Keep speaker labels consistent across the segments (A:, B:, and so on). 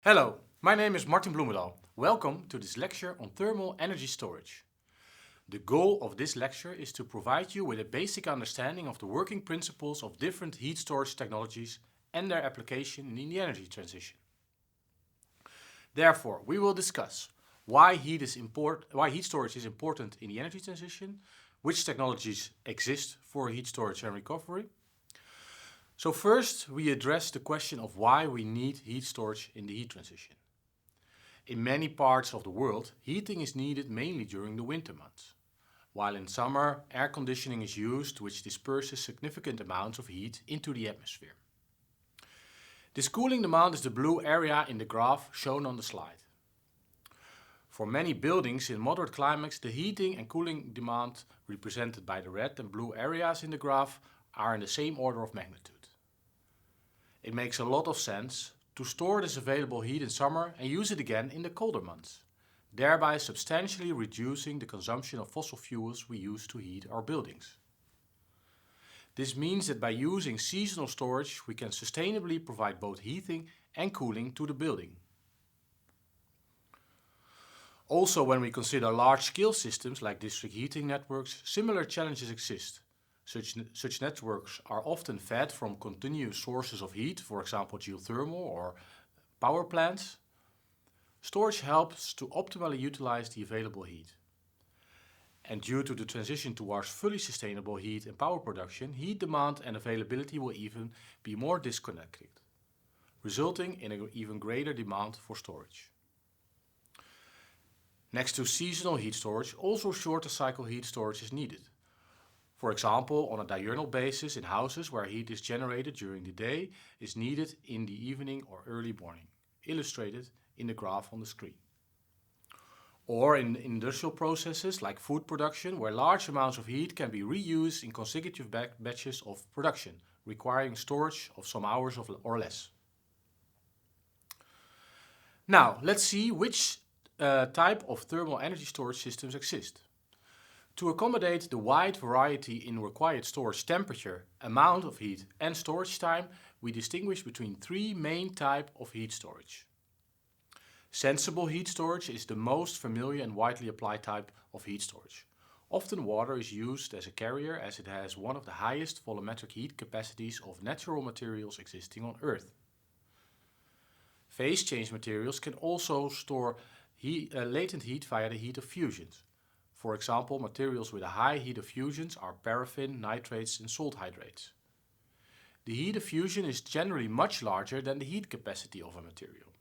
A: Hello, my name is Martin Bloemendaal. Welcome to this lecture on thermal energy storage. The goal of this lecture is to provide you with a basic understanding of the working principles of different heat storage technologies and their application in the energy transition. Therefore, we will discuss why heat storage is important in the energy transition, which technologies exist for heat storage and recovery. So first, we address the question of why we need heat storage in the heat transition. In many parts of the world, heating is needed mainly during the winter months, while in summer, air conditioning is used, which disperses significant amounts of heat into the atmosphere. This cooling demand is the blue area in the graph shown on the slide. For many buildings in moderate climates, the heating and cooling demand, represented by the red and blue areas in the graph, are in the same order of magnitude. It makes a lot of sense to store this available heat in summer and use it again in the colder months, thereby substantially reducing the consumption of fossil fuels we use to heat our buildings. This means that by using seasonal storage, we can sustainably provide both heating and cooling to the building. Also, when we consider large-scale systems like district heating networks, similar challenges exist. Such networks are often fed from continuous sources of heat, for example geothermal or power plants. Storage helps to optimally utilize the available heat. And due to the transition towards fully sustainable heat and power production, heat demand and availability will even be more disconnected, resulting in an even greater demand for storage. Next to seasonal heat storage, also shorter cycle heat storage is needed. For example, on a diurnal basis in houses where heat is generated during the day is needed in the evening or early morning, illustrated in the graph on the screen. Or in industrial processes like food production, where large amounts of heat can be reused in consecutive batches of production, requiring storage of some hours or less. Now, let's see which type of thermal energy storage systems exist. To accommodate the wide variety in required storage temperature, amount of heat and storage time, we distinguish between three main types of heat storage. Sensible heat storage is the most familiar and widely applied type of heat storage. Often water is used as a carrier as it has one of the highest volumetric heat capacities of natural materials existing on Earth. Phase change materials can also store latent heat via the heat of fusions. For example, materials with a high heat of fusions are paraffin, nitrates and salt hydrates. The heat of fusion is generally much larger than the heat capacity of a material.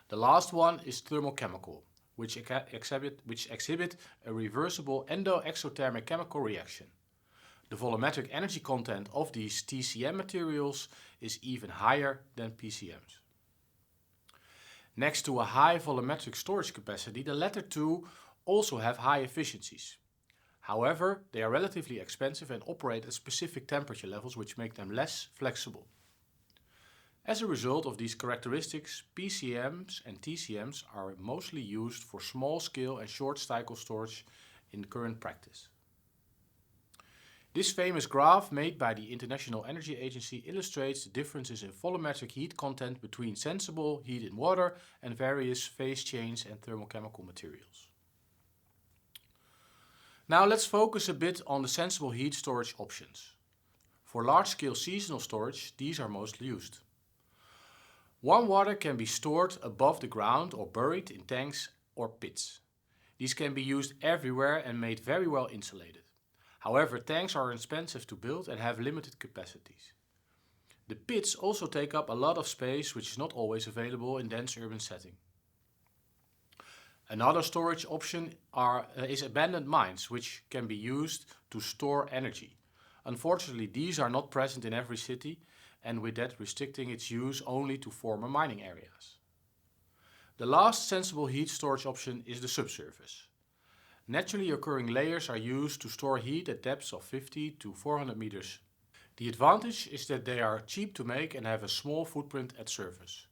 A: The last one is thermochemical, which exhibit a reversible endo-exothermic chemical reaction. The volumetric energy content of these TCM materials is even higher than PCMs. Next to a high volumetric storage capacity, the latter two also have high efficiencies. However, they are relatively expensive and operate at specific temperature levels which make them less flexible. As a result of these characteristics, PCMs and TCMs are mostly used for small-scale and short-cycle storage in current practice. This famous graph made by the International Energy Agency illustrates the differences in volumetric heat content between sensible heat in water and various phase change and thermochemical materials. Now let's focus a bit on the sensible heat storage options. For large-scale seasonal storage, these are mostly used. Warm water can be stored above the ground or buried in tanks or pits. These can be used everywhere and made very well insulated. However, tanks are expensive to build and have limited capacities. The pits also take up a lot of space, which is not always available in dense urban settings. Another storage option is abandoned mines, which can be used to store energy. Unfortunately, these are not present in every city, and with that restricting its use only to former mining areas. The last sensible heat storage option is the subsurface. Naturally occurring layers are used to store heat at depths of 50 to 400 meters. The advantage is that they are cheap to make and have a small footprint at surface.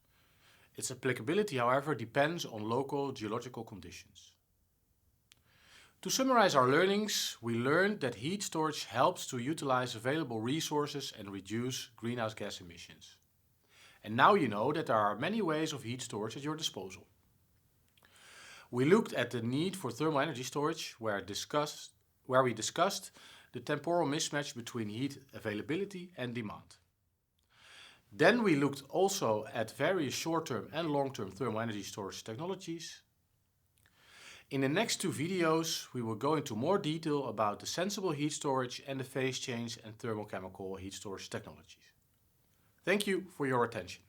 A: Its applicability, however, depends on local geological conditions. To summarize our learnings, we learned that heat storage helps to utilize available resources and reduce greenhouse gas emissions. And now you know that there are many ways of heat storage at your disposal. We looked at the need for thermal energy storage where we discussed the temporal mismatch between heat availability and demand. Then we looked also at various short-term and long-term thermal energy storage technologies. In the next two videos, we will go into more detail about the sensible heat storage and the phase change and thermochemical heat storage technologies. Thank you for your attention.